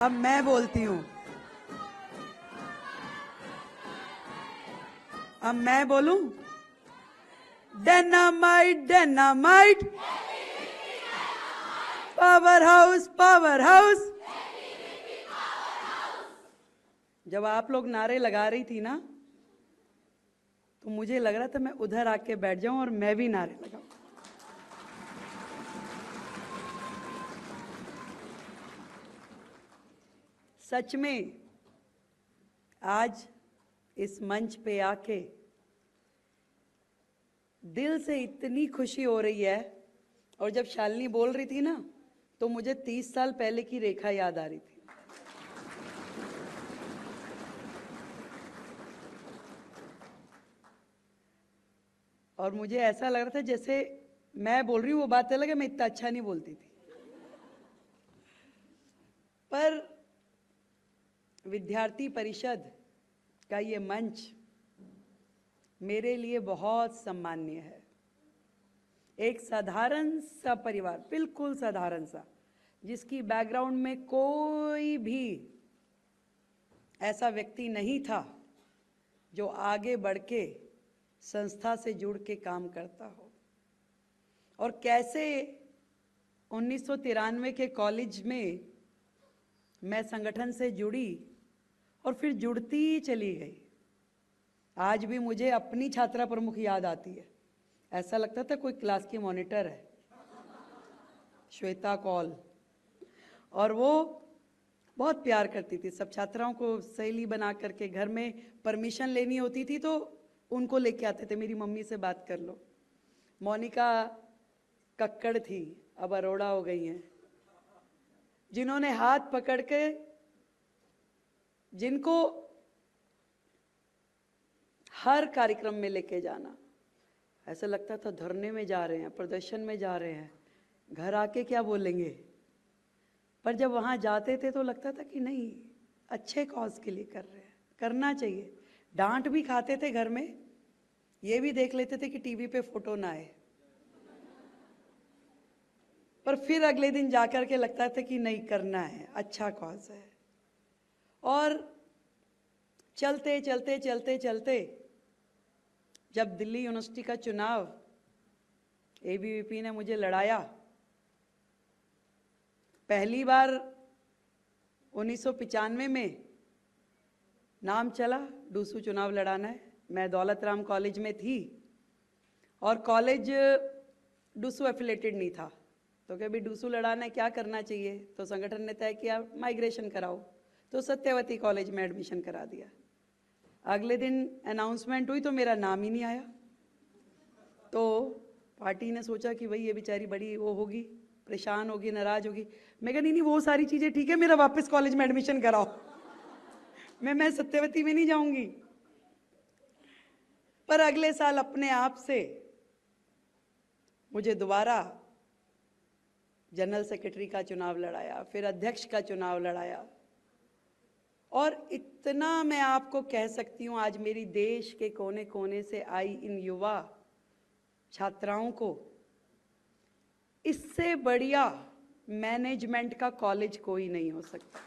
अब मैं बोलती हूं, अब मैं बोलूं। Dynamite dynamite, power house power house. जब आप लोग नारे लगा रही थी ना, तो मुझे लग रहा था मैं उधर आके बैठ जाऊं और मैं भी नारे लगाऊं। सच में आज इस मंच पे आके दिल से इतनी खुशी हो रही है। और जब शालिनी बोल रही थी ना, तो मुझे 30 साल पहले की रेखा याद आ रही थी। और मुझे ऐसा लग रहा था जैसे मैं बोल रही हूँ वो बात अलग है, मैं इतना अच्छा नहीं बोलती थी, पर विद्यार्थी परिषद का ये मंच मेरे लिए बहुत सम्माननीय है। एक साधारण सा परिवार, बिल्कुल साधारण सा, जिसकी बैकग्राउंड में कोई भी ऐसा व्यक्ति नहीं था जो आगे बढ़ के संस्था से जुड़ के काम करता हो। और कैसे 1993 के कॉलेज में मैं संगठन से जुड़ी और फिर जुड़ती चली गई। आज भी मुझे अपनी छात्रा प्रमुख याद आती है। ऐसा लगता था कोई क्लास की मॉनिटर है, श्वेता कौल। और वो बहुत प्यार करती थी, सब छात्राओं को सहेली बना करके घर में परमिशन लेनी होती थी तो उनको लेके आते थे, मेरी मम्मी से बात कर लो। मोनिका कक्कड़ थी, अब अरोड़ा हो गई हैं, जिन्होंने हाथ पकड़ के, जिनको हर कार्यक्रम में लेके जाना। ऐसा लगता था धरने में जा रहे हैं, प्रदर्शन में जा रहे हैं, घर आके क्या बोलेंगे। पर जब वहाँ जाते थे तो लगता था कि नहीं, अच्छे कॉज के लिए कर रहे हैं, करना चाहिए। डांट भी खाते थे घर में, ये भी देख लेते थे कि टीवी पे फोटो ना आए, पर फिर अगले दिन जाकर के लगता था कि नहीं, करना है, अच्छा कॉज है। और चलते चलते चलते चलते जब दिल्ली यूनिवर्सिटी का चुनाव एबीवीपी ने मुझे लड़ाया, पहली बार 1995 में नाम चला डूसू चुनाव लड़ाना है। मैं दौलत राम कॉलेज में थी और कॉलेज डूसू एफिलेटेड नहीं था, तो कभी डूसू लड़ाना है, क्या करना चाहिए, तो संगठन ने तय किया माइग्रेशन कराओ, तो सत्यवती कॉलेज में एडमिशन करा दिया। अगले दिन अनाउंसमेंट हुई तो मेरा नाम ही नहीं आया, तो पार्टी ने सोचा कि भाई ये बेचारी बड़ी वो होगी, परेशान होगी, नाराज होगी। मैं कहा नहीं, वो सारी चीज़ें ठीक है, मेरा वापस कॉलेज में एडमिशन कराओ, मैं सत्यवती में नहीं जाऊंगी। पर अगले साल अपने आप से मुझे दोबारा जनरल सेक्रेटरी का चुनाव लड़ाया, फिर अध्यक्ष का चुनाव लड़ाया। और इतना मैं आपको कह सकती हूँ, आज मेरी देश के कोने कोने से आई इन युवा छात्राओं को इससे बढ़िया मैनेजमेंट का कॉलेज कोई नहीं हो सकता।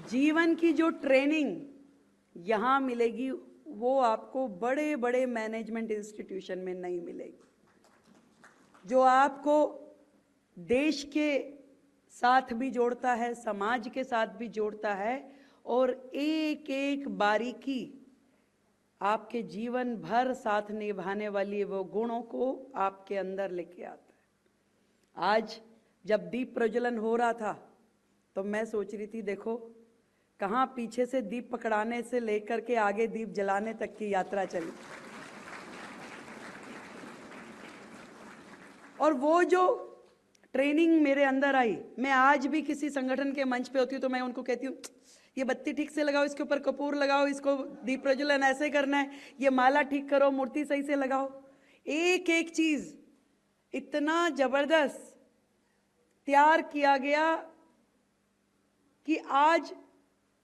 जीवन की जो ट्रेनिंग यहाँ मिलेगी वो आपको बड़े बड़े मैनेजमेंट इंस्टीट्यूशन में नहीं मिलेगी, जो आपको देश के साथ भी जोड़ता है, समाज के साथ भी जोड़ता है, और एक एक बारीकी आपके जीवन भर साथ निभाने वाली वो गुणों को आपके अंदर लेके आता है। आज जब दीप प्रज्वलन हो रहा था तो मैं सोच रही थी, देखो कहाँ पीछे से दीप पकड़ाने से लेकर के आगे दीप जलाने तक की यात्रा चली। और वो जो ट्रेनिंग मेरे अंदर आई, मैं आज भी किसी संगठन के मंच पे होती हूँ तो मैं उनको कहती हूँ, ये बत्ती ठीक से लगाओ, इसके ऊपर कपूर लगाओ, इसको दीप प्रज्वलन ऐसे करना है, ये माला ठीक करो, मूर्ति सही से लगाओ। एक एक चीज इतना जबरदस्त तैयार किया गया कि आज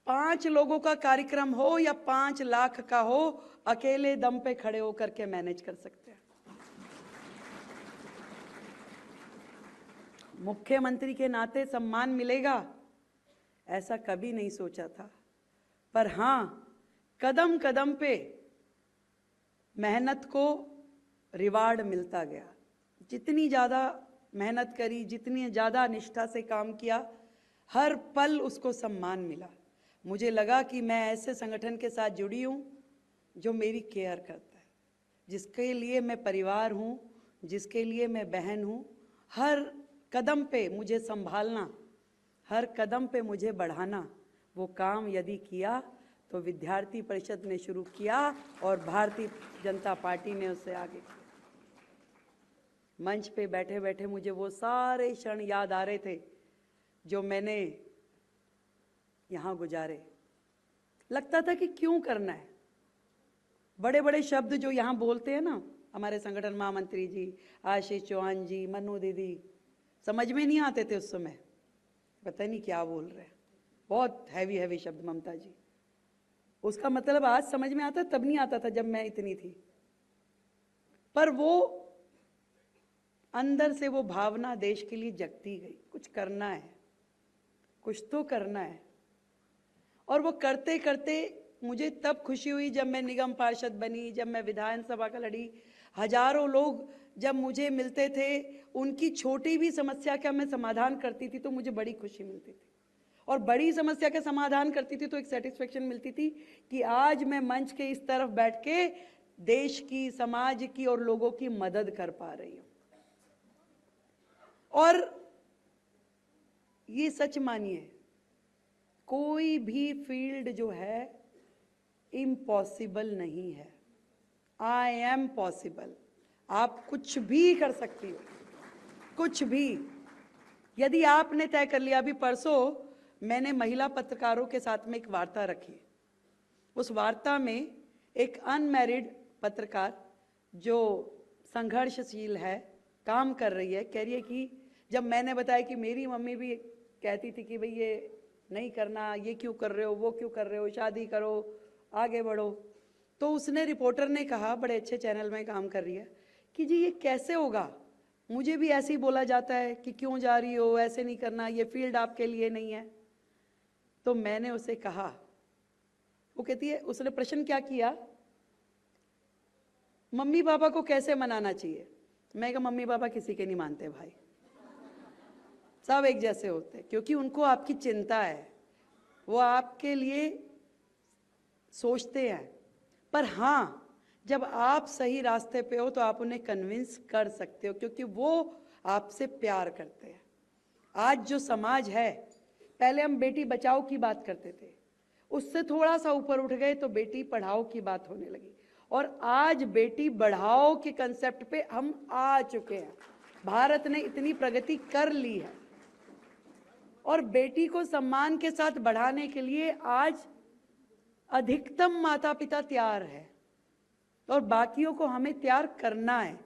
5 लोगों का कार्यक्रम हो या 5 लाख का हो, अकेले दम पे खड़े होकर के मैनेज कर सकते हैं। मुख्यमंत्री के नाते सम्मान मिलेगा, ऐसा कभी नहीं सोचा था। पर हाँ, कदम कदम पे मेहनत को रिवार्ड मिलता गया। जितनी ज़्यादा मेहनत करी, जितनी ज़्यादा निष्ठा से काम किया, हर पल उसको सम्मान मिला। मुझे लगा कि मैं ऐसे संगठन के साथ जुड़ी हूँ जो मेरी केयर करता है, जिसके लिए मैं परिवार हूँ, जिसके लिए मैं बहन हूँ। हर कदम पे मुझे संभालना, हर कदम पे मुझे बढ़ाना, वो काम यदि किया तो विद्यार्थी परिषद ने शुरू किया और भारतीय जनता पार्टी ने उससे आगे किया। मंच पे बैठे बैठे मुझे वो सारे क्षण याद आ रहे थे जो मैंने यहाँ गुजारे। लगता था कि क्यों करना है। बड़े बड़े शब्द जो यहाँ बोलते हैं ना, हमारे संगठन महामंत्री जी, आशीष चौहान जी, मनु दीदी, समझ में नहीं आते थे उस समय, पता नहीं क्या बोल रहे हैं। बहुत हैवी हैवी शब्द, ममता जी, उसका मतलब आज समझ में आता, तब नहीं आता था जब मैं इतनी थी। पर वो अंदर से वो भावना देश के लिए जगती गई, कुछ करना है, कुछ तो करना है। और वो करते करते मुझे तब खुशी हुई जब मैं निगम पार्षद बनी, जब मैं विधानसभा का लड़ी। हजारों लोग जब मुझे मिलते थे, उनकी छोटी भी समस्या का मैं समाधान करती थी तो मुझे बड़ी खुशी मिलती थी। और बड़ी समस्या का समाधान करती थी तो एक सेटिस्फेक्शन मिलती थी कि आज मैं मंच के इस तरफ बैठ के देश की, समाज की और लोगों की मदद कर पा रही हूं। और ये सच मानिए, कोई भी फील्ड जो है इम्पॉसिबल नहीं है। I am possible. आप कुछ भी कर सकती हो, कुछ भी। यदि आपने तय कर लिया, अभी परसों मैंने महिला पत्रकारों के साथ में एक वार्ता रखी। उस वार्ता में एक अनमैरिड पत्रकार जो संघर्षशील है, काम कर रही है, कह रही है कि जब मैंने बताया कि मेरी मम्मी भी कहती थी कि भाई ये नहीं करना, ये क्यों कर रहे हो, वो क्यों कर रहे हो, शादी करो, आगे बढ़ो, तो उसने, रिपोर्टर ने कहा, बड़े अच्छे चैनल में काम कर रही है, कि जी ये कैसे होगा, मुझे भी ऐसे ही बोला जाता है कि क्यों जा रही हो, ऐसे नहीं करना, ये फील्ड आपके लिए नहीं है। तो मैंने उसे कहा, वो कहती है, उसने प्रश्न क्या किया, मम्मी पापा को कैसे मनाना चाहिए। मैं कहा मम्मी पापा किसी के नहीं मानते भाई, सब एक जैसे होते हैं, क्योंकि उनको आपकी चिंता है, वो आपके लिए सोचते हैं। पर हाँ, जब आप सही रास्ते पे हो तो आप उन्हें कन्विंस कर सकते हो, क्योंकि वो आपसे प्यार करते हैं। आज जो समाज है, पहले हम बेटी बचाओ की बात करते थे, उससे थोड़ा सा ऊपर उठ गए तो बेटी पढ़ाओ की बात होने लगी, और आज बेटी बढ़ाओ के कंसेप्ट पे हम आ चुके हैं। भारत ने इतनी प्रगति कर ली है, और बेटी को सम्मान के साथ बढ़ाने के लिए आज अधिकतम माता पिता तैयार है, और बाकियों को हमें तैयार करना है।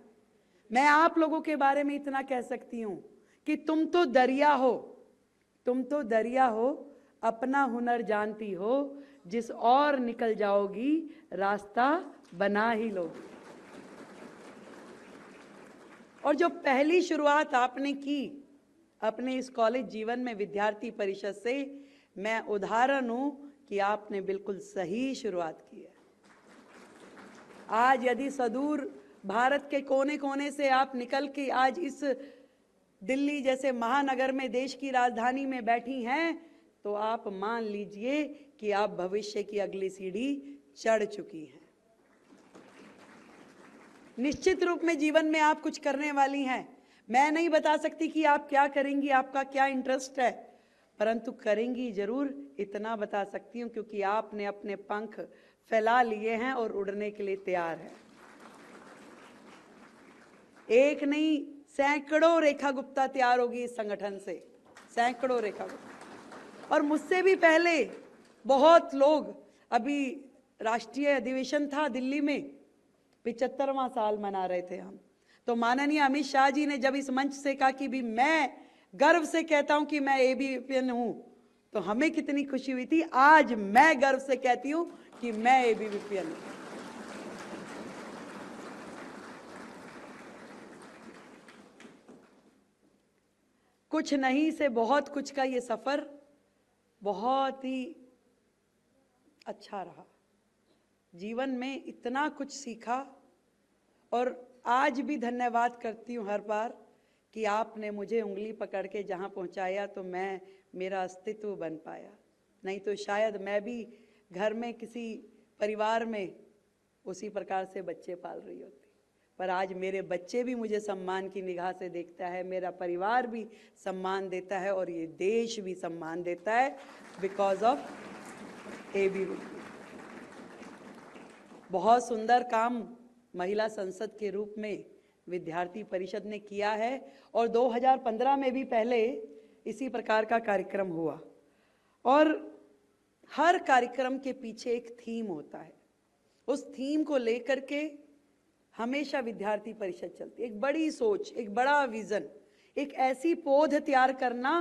मैं आप लोगों के बारे में इतना कह सकती हूं कि तुम तो दरिया हो, तुम तो दरिया हो, अपना हुनर जानती हो, जिस और निकल जाओगी रास्ता बना ही लोगी। और जो पहली शुरुआत आपने की अपने इस कॉलेज जीवन में विद्यार्थी परिषद से, मैं उदाहरण हूं कि आपने बिल्कुल सही शुरुआत की है। आज यदि सुदूर भारत के कोने कोने से आप निकल के आज इस दिल्ली जैसे महानगर में, देश की राजधानी में बैठी हैं, तो आप मान लीजिए कि आप भविष्य की अगली सीढ़ी चढ़ चुकी हैं। निश्चित रूप में जीवन में आप कुछ करने वाली हैं। मैं नहीं बता सकती कि आप क्या करेंगी, आपका क्या इंटरेस्ट है, परंतु करेंगी जरूर, इतना बता सकती हूं, क्योंकि आपने अपने पंख फैला लिए हैं और उड़ने के लिए तैयार है। एक नहीं, सैकड़ों रेखा गुप्ता तैयार होगी इस संगठन से, सैकड़ों रेखा गुप्ता। और मुझसे भी पहले बहुत लोग, अभी राष्ट्रीय अधिवेशन था दिल्ली में, 75वां साल मना रहे थे हम, तो माननीय अमित शाह जी ने जब इस मंच से कहा कि भी मैं गर्व से कहता हूं कि मैं एबीवीपीएन हूं, तो हमें कितनी खुशी हुई थी। आज मैं गर्व से कहती हूं कि मैं एबीवीपीएन हूं। कुछ नहीं से बहुत कुछ का ये सफर बहुत ही अच्छा रहा। जीवन में इतना कुछ सीखा और आज भी धन्यवाद करती हूँ हर बार कि आपने मुझे उंगली पकड़ के जहाँ पहुँचाया तो मैं मेरा अस्तित्व बन पाया। नहीं तो शायद मैं भी घर में किसी परिवार में उसी प्रकार से बच्चे पाल रही होती। पर आज मेरे बच्चे भी मुझे सम्मान की निगाह से देखता है, मेरा परिवार भी सम्मान देता है और ये देश भी सम्मान देता है बिकॉज ऑफ AB विक्की। बहुत सुंदर काम महिला संसद के रूप में विद्यार्थी परिषद ने किया है और 2015 में भी पहले इसी प्रकार का कार्यक्रम हुआ और हर कार्यक्रम के पीछे एक थीम होता है। उस थीम को लेकर के हमेशा विद्यार्थी परिषद चलती है। एक बड़ी सोच, एक बड़ा विजन, एक ऐसी पौध तैयार करना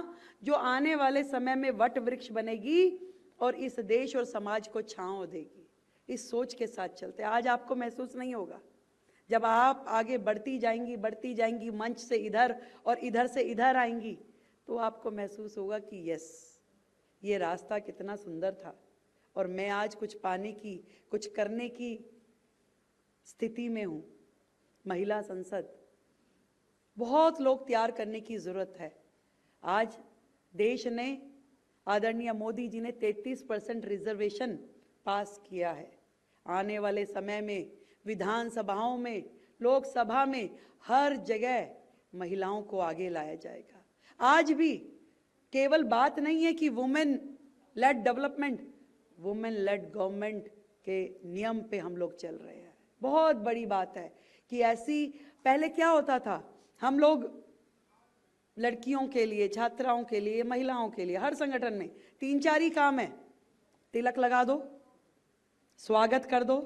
जो आने वाले समय में वट वृक्ष बनेगी और इस देश और समाज को छांव देगी। इस सोच के साथ चलते हैं। आज आपको महसूस नहीं होगा, जब आप आगे बढ़ती जाएंगी मंच से इधर और इधर से इधर आएंगी तो आपको महसूस होगा कि यस, ये रास्ता कितना सुंदर था और मैं आज कुछ पाने की, कुछ करने की स्थिति में हूँ। महिला संसद, बहुत लोग तैयार करने की जरूरत है। आज देश ने, आदरणीय मोदी जी ने 33% रिजर्वेशन पास किया है। आने वाले समय में विधानसभाओं में, लोकसभा में, हर जगह महिलाओं को आगे लाया जाएगा। आज भी केवल बात नहीं है कि women lead development, women lead government के नियम पे हम लोग चल रहे हैं। बहुत बड़ी बात है कि ऐसी, पहले क्या होता था, हम लोग लड़कियों के लिए, छात्राओं के लिए, महिलाओं के लिए हर संगठन में 3-4 ही काम है। तिलक लगा दो, स्वागत कर दो,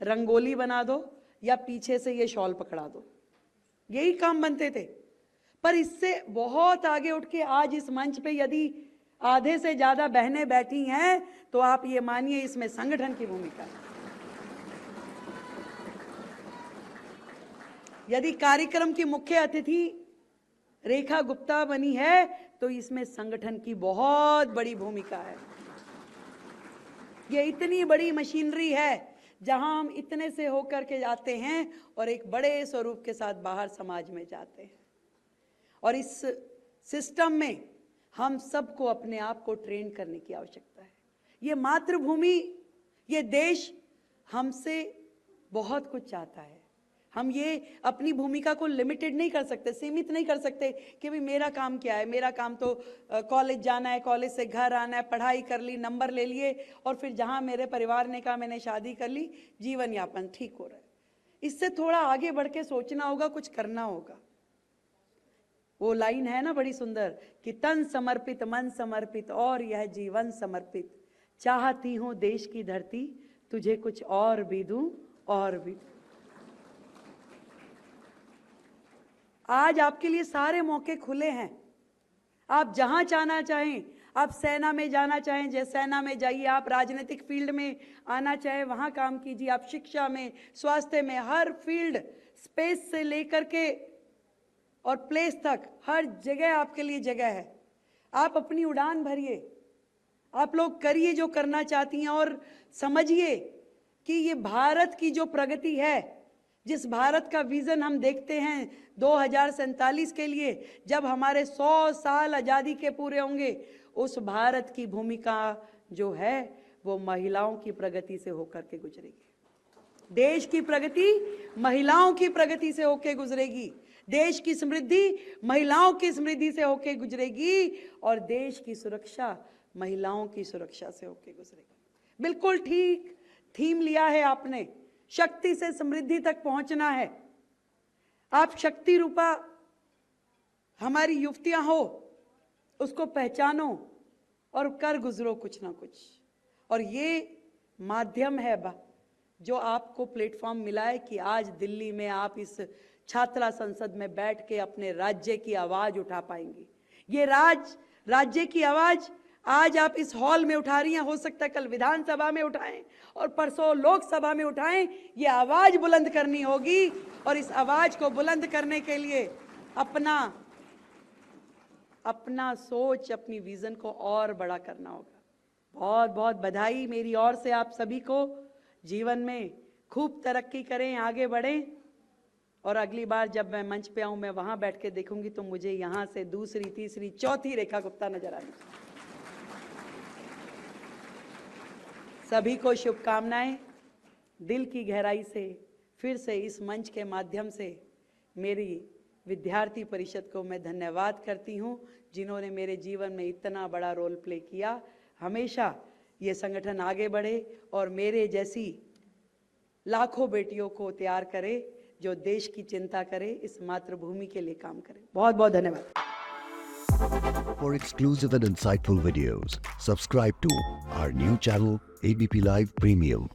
रंगोली बना दो या पीछे से ये शॉल पकड़ा दो, यही काम बनते थे। पर इससे बहुत आगे उठ के आज इस मंच पे यदि आधे से ज्यादा बहनें बैठी हैं तो आप ये मानिए इसमें संगठन की भूमिका है। यदि कार्यक्रम की मुख्य अतिथि रेखा गुप्ता बनी है तो इसमें संगठन की बहुत बड़ी भूमिका है। ये इतनी बड़ी मशीनरी है जहां हम इतने से होकर के जाते हैं और एक बड़े स्वरूप के साथ बाहर समाज में जाते हैं। और इस सिस्टम में हम सबको अपने आप को ट्रेन करने की आवश्यकता है। ये मातृभूमि, ये देश हमसे बहुत कुछ चाहता है। हम ये अपनी भूमिका को लिमिटेड नहीं कर सकते, सीमित नहीं कर सकते कि भाई मेरा काम क्या है, मेरा काम तो कॉलेज जाना है, कॉलेज से घर आना है, पढ़ाई कर ली, नंबर ले लिए और फिर जहां मेरे परिवार ने कहा मैंने शादी कर ली, जीवन यापन ठीक हो रहा है। इससे थोड़ा आगे बढ़ के सोचना होगा, कुछ करना होगा। वो लाइन है ना बड़ी सुंदर कि तन समर्पित, मन समर्पित और यह जीवन समर्पित, चाहती हूं देश की धरती तुझे कुछ और भी दूं और भी दूं। आज आपके लिए सारे मौके खुले हैं। आप जहां जाना चाहें, आप सेना में जाना चाहें जैसे सेना में जाइए, आप राजनीतिक फील्ड में आना चाहें वहां काम कीजिए, आप शिक्षा में, स्वास्थ्य में, हर फील्ड, स्पेस से लेकर के और प्लेस तक हर जगह आपके लिए जगह है। आप अपनी उड़ान भरिए, आप लोग करिए जो करना चाहती हैं और समझिए कि ये भारत की जो प्रगति है, जिस भारत का विजन हम देखते हैं 2047 के लिए, जब हमारे 100 साल आज़ादी के पूरे होंगे, उस भारत की भूमिका जो है वो महिलाओं की प्रगति से होकर के गुजरेगी। देश की प्रगति महिलाओं की प्रगति से होकर गुजरेगी, देश की समृद्धि महिलाओं की समृद्धि से होकर गुजरेगी और देश की सुरक्षा महिलाओं की सुरक्षा से होकर गुजरेगी। बिल्कुल ठीक थीम लिया है आपने, शक्ति से समृद्धि तक पहुंचना है। आप शक्ति रूपा हमारी युवतियां हो, उसको पहचानो और कर गुजरो कुछ ना कुछ। और ये माध्यम है जो आपको प्लेटफॉर्म मिला है कि आज दिल्ली में आप इस छात्रा संसद में बैठ के अपने राज्य की आवाज उठा पाएंगी। ये राज्य की आवाज आज आप इस हॉल में उठा रही हैं, हो सकता है कल विधानसभा में उठाएं और परसों लोकसभा में उठाएं। ये आवाज बुलंद करनी होगी और इस आवाज को बुलंद करने के लिए अपना अपना सोच, अपनी विजन को और बड़ा करना होगा। बहुत बहुत बधाई मेरी ओर से आप सभी को। जीवन में खूब तरक्की करें, आगे बढ़ें। और अगली बार जब मैं मंच पे आऊं, मैं वहां बैठ के देखूंगी तो मुझे यहां से दूसरी, तीसरी, चौथी रेखा गुप्ता नजर आएगी। सभी को शुभकामनाएं। दिल की गहराई से फिर से इस मंच के माध्यम से मेरी विद्यार्थी परिषद को मैं धन्यवाद करती हूं, जिन्होंने मेरे जीवन में इतना बड़ा रोल प्ले किया। हमेशा ये संगठन आगे बढ़े और मेरे जैसी लाखों बेटियों को तैयार करे जो देश की चिंता करे, इस मातृभूमि के लिए काम करे। बहुत बहुत धन्यवाद। For exclusive and insightful videos, subscribe to our new channel ABP Live Premium.